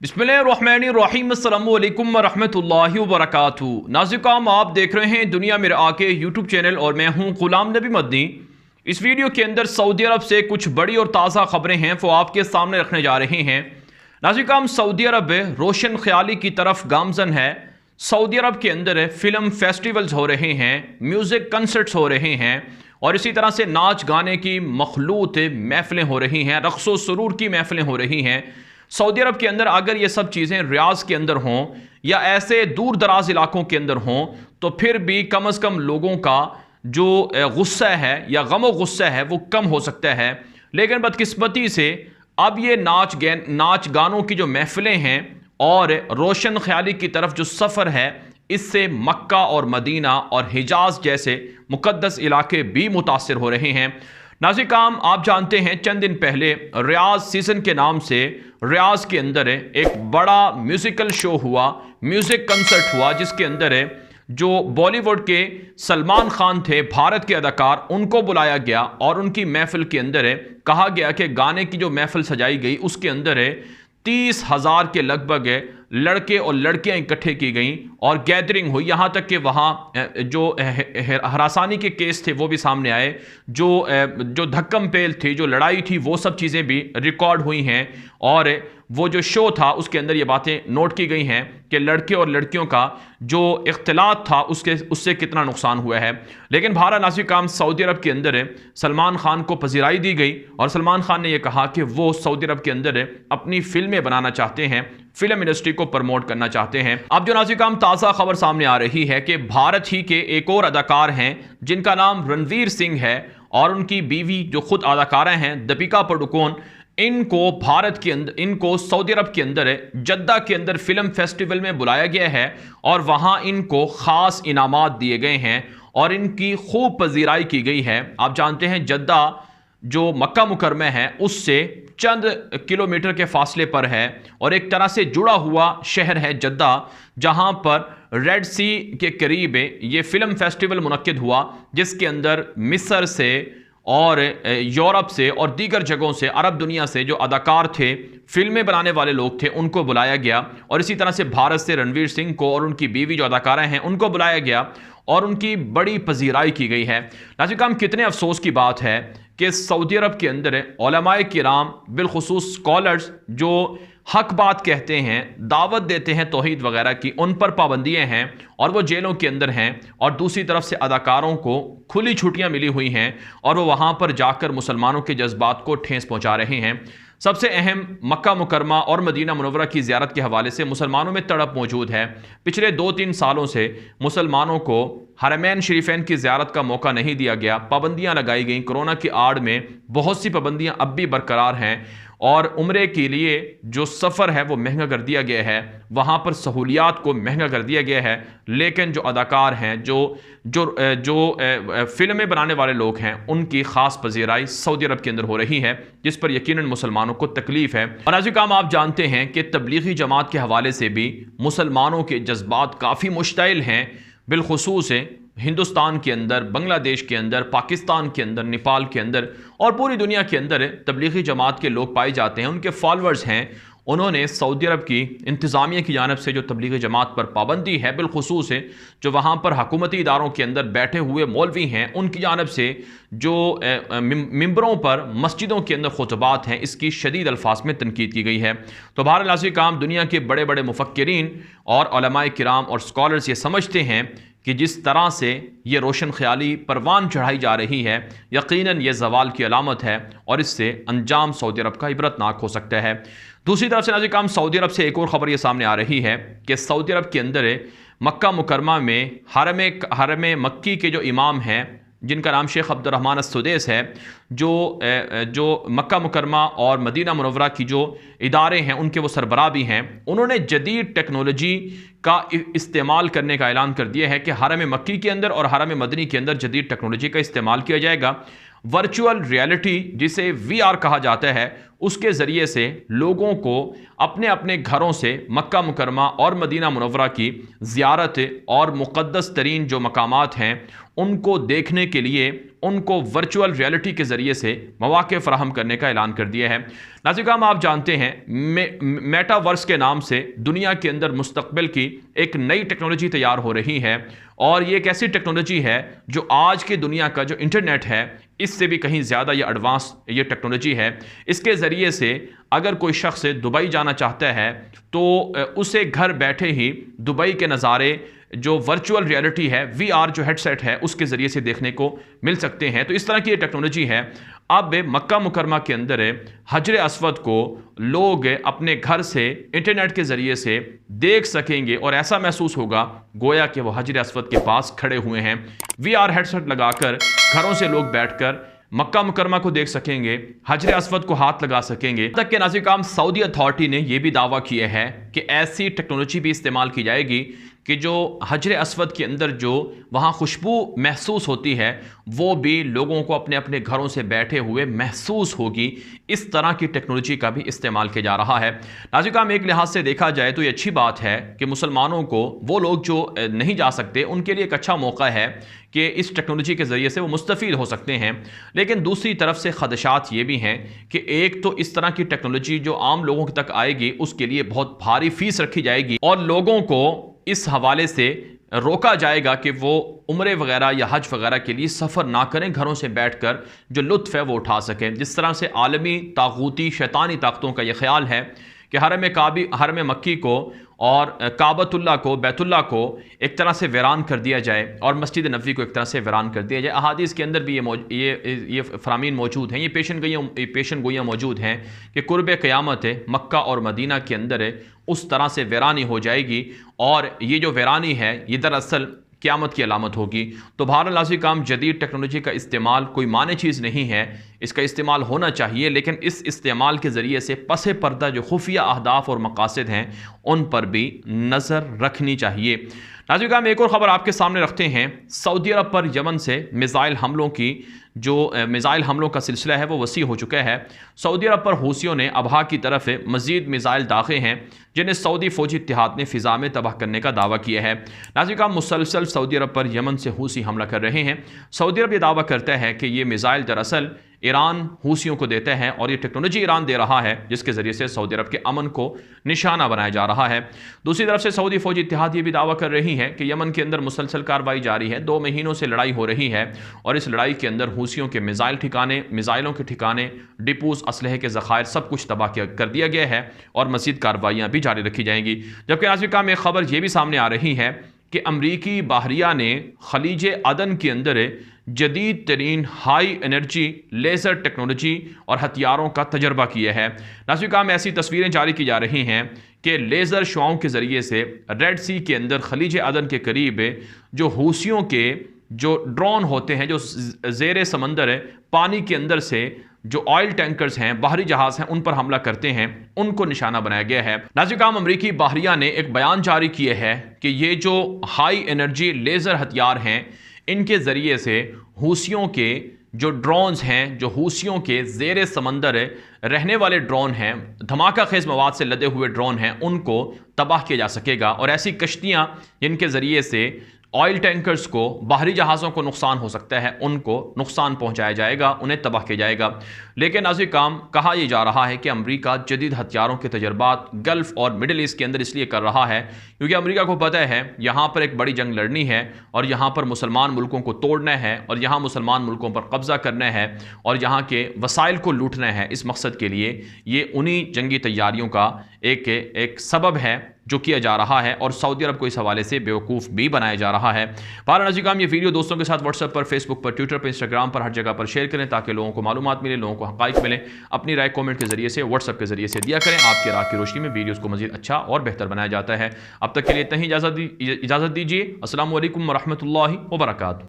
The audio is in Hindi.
बिस्मिल्लाहिर्रहमानिर्रहीम अस्सलामु अलैकुम वरहमतुल्लाहि वबरकातुहू। नाज़िकाम, आप देख रहे हैं दुनिया मेरे आके यूट्यूब चैनल और मैं हूं गुलाम नबी मदनी। इस वीडियो के अंदर सऊदी अरब से कुछ बड़ी और ताज़ा खबरें हैं वो आपके सामने रखने जा रहे हैं। नाज़िकाम, सऊदी अरब रोशन ख्याली की तरफ गामजन है। सऊदी अरब के अंदर फ़िल्म फेस्टिवल्स हो रहे हैं, म्यूज़िक कंसर्ट्स हो रहे हैं और इसी तरह से नाच गाने की मखलूत महफिलें हो रही हैं, रक़्स व सुरूर की महफिलें हो रही हैं। सऊदी अरब के अंदर अगर ये सब चीज़ें रियाज के अंदर हों या ऐसे दूर दराज इलाकों के अंदर हों तो फिर भी कम अज़ कम लोगों का जो गुस्सा है या गम गुस्सा है वो कम हो सकता है। लेकिन बदकिस्मती से अब ये नाच गानों की जो महफिलें हैं और रोशन ख्याली की तरफ जो सफ़र है, इससे मक्का और मदीना और हिजाज जैसे मुक़द्दस इलाके भी मुतासिर हो रहे हैं। नाज़िकाम, आप जानते हैं चंद दिन पहले रियाज सीज़न के नाम से रियाज के अंदर एक बड़ा म्यूज़िकल शो हुआ, म्यूज़िक कंसर्ट हुआ, जिसके अंदर जो बॉलीवुड के सलमान खान थे, भारत के अदाकार, उनको बुलाया गया और उनकी महफिल के अंदर कहा गया कि गाने की जो महफिल सजाई गई उसके अंदर 30,000 के लगभग लड़के और लड़कियां इकट्ठे की गई और गैदरिंग हुई। यहाँ तक कि वहाँ जो हरासानी के केस थे वो भी सामने आए, जो धक्कम पेल थी, जो लड़ाई थी, वो सब चीज़ें भी रिकॉर्ड हुई हैं और वो जो शो था उसके अंदर ये बातें नोट की गई हैं कि लड़के और लड़कियों का जो इख्तिलात था उससे कितना नुकसान हुआ है। लेकिन भारत नाज़िकाम, सऊदी अरब के अंदर सलमान खान को पजीराई दी गई और सलमान खान ने यह कहा कि वो सऊदी अरब के अंदर अपनी फिल्में बनाना चाहते हैं, फिल्म इंडस्ट्री को प्रमोट करना चाहते हैं। अब जो नाज़िकाम ताज़ा खबर सामने आ रही है कि भारत ही के एक और अदाकार हैं जिनका नाम रणवीर सिंह है और उनकी बीवी जो खुद अदाकारा हैं दीपिका पादुकोण, इनको सऊदी अरब के अंदर जद्दा के अंदर फिल्म फेस्टिवल में बुलाया गया है और वहां इनको खास इनामात दिए गए हैं और इनकी खूब पजीराई की गई है। आप जानते हैं जद्दा जो मक्का मुकरमा है उससे चंद किलोमीटर के फासले पर है और एक तरह से जुड़ा हुआ शहर है जद्दा, जहां पर रेड सी के करीब ये फिल्म फेस्टिवल मुनक्किद हुआ, जिसके अंदर मिस्र से और यूरोप से और दीगर जगहों से, अरब दुनिया से जो अदाकार थे, फिल्में बनाने वाले लोग थे, उनको बुलाया गया और इसी तरह से भारत से रणवीर सिंह को और उनकी बीवी जो अदाकारा हैं उनको बुलाया गया और उनकी बड़ी पजीराई की गई है। नाज़िकाम, कितने अफसोस की बात है कि सऊदी अरब के अंदर उलमाए किराम, बिलखुसूस स्कॉलर्स जो हक बात कहते हैं, दावत देते हैं तौहीद वगैरह की, उन पर पाबंदियां हैं और वो जेलों के अंदर हैं और दूसरी तरफ से अदाकारों को खुली छुट्टियां मिली हुई हैं और वो वहाँ पर जाकर मुसलमानों के जज्बात को ठेस पहुँचा रहे हैं। सबसे अहम मक्का मुकरमा और मदीना मुनव्वरा की ज़ियारत के हवाले से मुसलमानों में तड़प मौजूद है। पिछले 2-3 सालों से मुसलमानों को हरमैन शरीफैन की ज़ियारत का मौका नहीं दिया गया, पाबंदियां लगाई गई। कोरोना की आड़ में बहुत सी पाबंदियां अब भी बरकरार हैं और उम्रे के लिए जो सफ़र है वो महंगा कर दिया गया है, वहाँ पर सहूलियात को महंगा कर दिया गया है। लेकिन जो अदाकार हैं, जो फिल्में बनाने वाले लोग हैं, उनकी ख़ास पजीराई सऊदी अरब के अंदर हो रही है, जिस पर यकीनन मुसलमानों को तकलीफ़ है। और नाज़िकाम, आप जानते हैं कि तबलीगी जमात के हवाले से भी मुसलमानों के जज्बात काफ़ी मुश्तइल हैं, बिलखुसूस हिंदुस्तान के अंदर, बांग्लादेश के अंदर, पाकिस्तान के अंदर, नेपाल के अंदर और पूरी दुनिया के अंदर तबलीगी जमात के लोग पाए जाते हैं, उनके फॉलोअर्स हैं। उन्होंने सऊदी अरब की इंतज़ामिया की जानिब से जो तबलीगी जमात पर पाबंदी है, बिलखुसूस जो वहाँ पर हुकूमती इदारों के अंदर बैठे हुए मौलवी हैं, उनकी जानिब से जो मिंबरों पर मस्जिदों के अंदर खुतबात हैं, इसकी शदीद अल्फाज में तनकीद की गई है। तो बहरहाल नाज़िकाम, दुनिया के बड़े बड़े मुफक्किरीन और उलमाए किराम और स्कॉलर्स ये समझते हैं कि जिस तरह से ये रोशन ख्याली परवान चढ़ाई जा रही है, यकीनन ये ज़वाल की अलामत है और इससे अंजाम सऊदी अरब का इबरतनाक हो सकता है। दूसरी तरफ से नाज़िकाम, सऊदी अरब से एक और ख़बर ये सामने आ रही है कि सऊदी अरब के अंदर मक्का मुकरमा में हरम मक्की के जो इमाम हैं, जिनका नाम शेख अब्दुर्रहमान अस-सुदैस है, जो मक्का मुकरमा और मदीना मुनव्वरा की जो इदारे हैं उनके वो सरबराह भी हैं, उन्होंने जदीद टेक्नोलॉजी का इस्तेमाल करने का ऐलान कर दिया है कि हरम मक्की के अंदर और हरम मदनी के अंदर जदीद टेक्नोलॉजी का इस्तेमाल किया जाएगा। वर्चुअल रियलिटी, जिसे VR कहा जाता है, उसके ज़रिए से लोगों को अपने अपने घरों से मक्का मुकरमा और मदीना मुनव्वरा की ज़ियारत और मुक़द्दस तरीन जो मकामात हैं उनको देखने के लिए उनको वर्चुअल रियलिटी के ज़रिए से मौक़े फ़राहम करने का ऐलान कर दिया है। नाज़रीन, आप जानते हैं मेटावर्स के नाम से दुनिया के अंदर मुस्तक़बिल की एक नई टेक्नोलॉजी तैयार हो रही है, और ये एक ऐसी टेक्नोलॉजी है जो आज की दुनिया का जो इंटरनेट है इससे भी कहीं ज़्यादा ये एडवांस ये टेक्नोलॉजी है। इसके ज़रिए से अगर कोई शख्स दुबई जाना चाहता है तो उसे घर बैठे ही दुबई के नज़ारे जो वर्चुअल रियलिटी है, VR जो हेडसेट है, उसके ज़रिए से देखने को मिल सकते हैं। तो इस तरह की ये टेक्नोलॉजी है। अब मक्का मुकरमा के अंदर हजर अस्वद को लोग अपने घर से इंटरनेट के ज़रिए से देख सकेंगे और ऐसा महसूस होगा गोया कि वो हजर अस्वद के पास खड़े हुए हैं। VR हेडसेट लगाकर घरों से लोग बैठकर मक्का मुकरमा को देख सकेंगे, हजर अस्वद को हाथ लगा सकेंगे। तक के नाज़रीन, सऊदी अथॉरिटी ने यह भी दावा किया है कि ऐसी टेक्नोलॉजी भी इस्तेमाल की जाएगी कि जो हजर अस्वद के अंदर जो वहाँ खुशबू महसूस होती है वो भी लोगों को अपने अपने घरों से बैठे हुए महसूस होगी। इस तरह की टेक्नोलॉजी का भी इस्तेमाल किया जा रहा है। नाज़रीन, एक लिहाज से देखा जाए तो ये अच्छी बात है कि मुसलमानों को, वो लोग जो नहीं जा सकते, उनके लिए एक अच्छा मौका है कि इस टेक्नोलॉजी के ज़रिए से वो मुस्तफ़ीद हो सकते हैं। लेकिन दूसरी तरफ से ख़दशात ये भी हैं कि एक तो इस तरह की टेक्नोलॉजी जो आम लोगों तक आएगी उसके लिए बहुत भारी फीस रखी जाएगी और लोगों को इस हवाले से रोका जाएगा कि वो उम्रे वगैरह या हज वगैरह के लिए सफ़र ना करें, घरों से बैठकर जो लुत्फ़ है वो उठा सकें। जिस तरह से आलमी तागूती शैतानी ताकतों का ये ख्याल है कि हरम मक्की को और काबतुल्लाह को, बैतुल्लाह को एक तरह से वीरान कर दिया जाए और मस्जिद नबवी को एक तरह से वीरान कर दिया जाए। अहादीस के अंदर भी ये फ़रामीन मौजूद हैं, ये पेशन गोइयाँ मौजूद हैं कि कुर्ब क़यामत है मक्का और मदीना के अंदर है उस तरह से वीरानी हो जाएगी, और ये जो वीरानी है ये दरअसल क़यामत की अलामत होगी। तो बहरहाल नाज़रीन, जदीद टेक्नोलॉजी का इस्तेमाल कोई माने चीज़ नहीं है, इसका इस्तेमाल होना चाहिए, लेकिन इस इस्तेमाल के ज़रिए से पसे पर्दा जो खुफिया अहदाफ और मकासद हैं उन पर भी नज़र रखनी चाहिए। नाज़रीन, एक और ख़बर आपके सामने रखते हैं। सऊदी अरब पर यमन से मिज़ाइल हमलों की मिज़ाइल हमलों का सिलसिला है वो वसी हो चुका है। सऊदी अरब पर हूसियों ने अबहा की तरफ मज़ीद मिज़ाइल दागे हैं जिन्हें सऊदी फ़ौजी इत्तिहाद ने फ़िज़ा में तबाह करने का दावा किया है। नाज़रीन, मुसलसल सऊदी अरब पर यमन से हूसी हमला कर रहे हैं। सऊदी अरब ये दावा करता है कि ये मिज़ाइल दरअसल ईरान हूसियों को देता है और ये टेक्नोलॉजी ईरान दे रहा है जिसके ज़रिए से सऊदी अरब के अमन को निशाना बनाया जा रहा है। दूसरी तरफ से सऊदी फ़ौजी इत्तिहाद ये भी दावा कर रही है कि यमन के अंदर मुसलसल कार्रवाई जारी है। 2 महीनों से लड़ाई हो रही है और इस लड़ाई के अंदर हूसियों के मिज़ाइलों के ठिकाने, डिपोज़, असलहे के ज़खायर सब कुछ तबाह कर दिया गया है और मज़ीद कार्रवाइयाँ भी जारी रखी जाएंगी। जबकि नाज़रीन, में खबर ये भी सामने आ रही है कि अमरीकी बाहरिया ने खलीज अदन के अंदर जदीद तरीन हाई एनर्जी लेज़र टेक्नोलॉजी और हथियारों का तजर्बा किया है। नाज़रीन, में ऐसी तस्वीरें जारी की जा रही हैं कि लेज़र शुआओं के ज़रिए से रेड सी के अंदर खलीज अदन के करीब जो हूसियों के जो ड्रोन होते हैं, जो ज़ेरे समंदर है, पानी के अंदर से जो ऑयल टैंकर्स हैं, बाहरी जहाज़ हैं, उन पर हमला करते हैं, उनको निशाना बनाया गया है। नाज़रीन, अमरीकी बाहरिया ने एक बयान जारी किया है कि ये जो हाई एनर्जी लेज़र हथियार हैं इनके ज़रिए से हूसियों के जो ड्रोन्स हैं, जो हूसियों के ज़ेरे समंदर रहने वाले ड्रोन हैं, धमाका खेज़ मवाद से लदे हुए ड्रोन हैं, उनको तबाह किया जा सकेगा। और ऐसी कश्तियाँ जिनके ज़रिए से ऑयल टैंकर्स को, बाहरी जहाज़ों को नुकसान हो सकता है, उनको नुकसान पहुंचाया जाएगा, उन्हें तबाह किया जाएगा। लेकिन नाज़रीन, कहा यह जा रहा है कि अमेरिका जदीद हथियारों के तजर्बात गल्फ़ और मिडल ईस्ट के अंदर इसलिए कर रहा है क्योंकि अमेरिका को पता है यहाँ पर एक बड़ी जंग लड़नी है और यहाँ पर मुसलमान मुल्कों को तोड़ना है और यहाँ मुसलमान मुल्कों पर कब्ज़ा करना है और यहाँ के वसाइल को लूटना है। इस मकसद के लिए ये उन्हीं जंगी तैयारियों का एक सबब है जो किया जा रहा है और सऊदी अरब को इस हवाले से बेवकूफ़ भी बनाया जा रहा है। बहरहाल नाज़रीन, ये वीडियो दोस्तों के साथ व्हाट्सएप पर, फेसबुक पर, ट्विटर पर, इंस्टाग्राम पर, हर जगह पर शेयर करें ताकि लोगों को मालूमात मिले, लोगों को हक़ाइक़ मिले। अपनी राय कमेंट के ज़रिए से, व्हाट्सएप के ज़रिए से दिया करें। आपकी राय की रोशनी में वीडियोज़ को मज़ीद अच्छा और बेहतर बनाया जाता है। अब तक के लिए इतना ही इजाज़त दीजिए। अस्सलामु अलैकुम व रहमतुल्लाहि व बरकातुहू।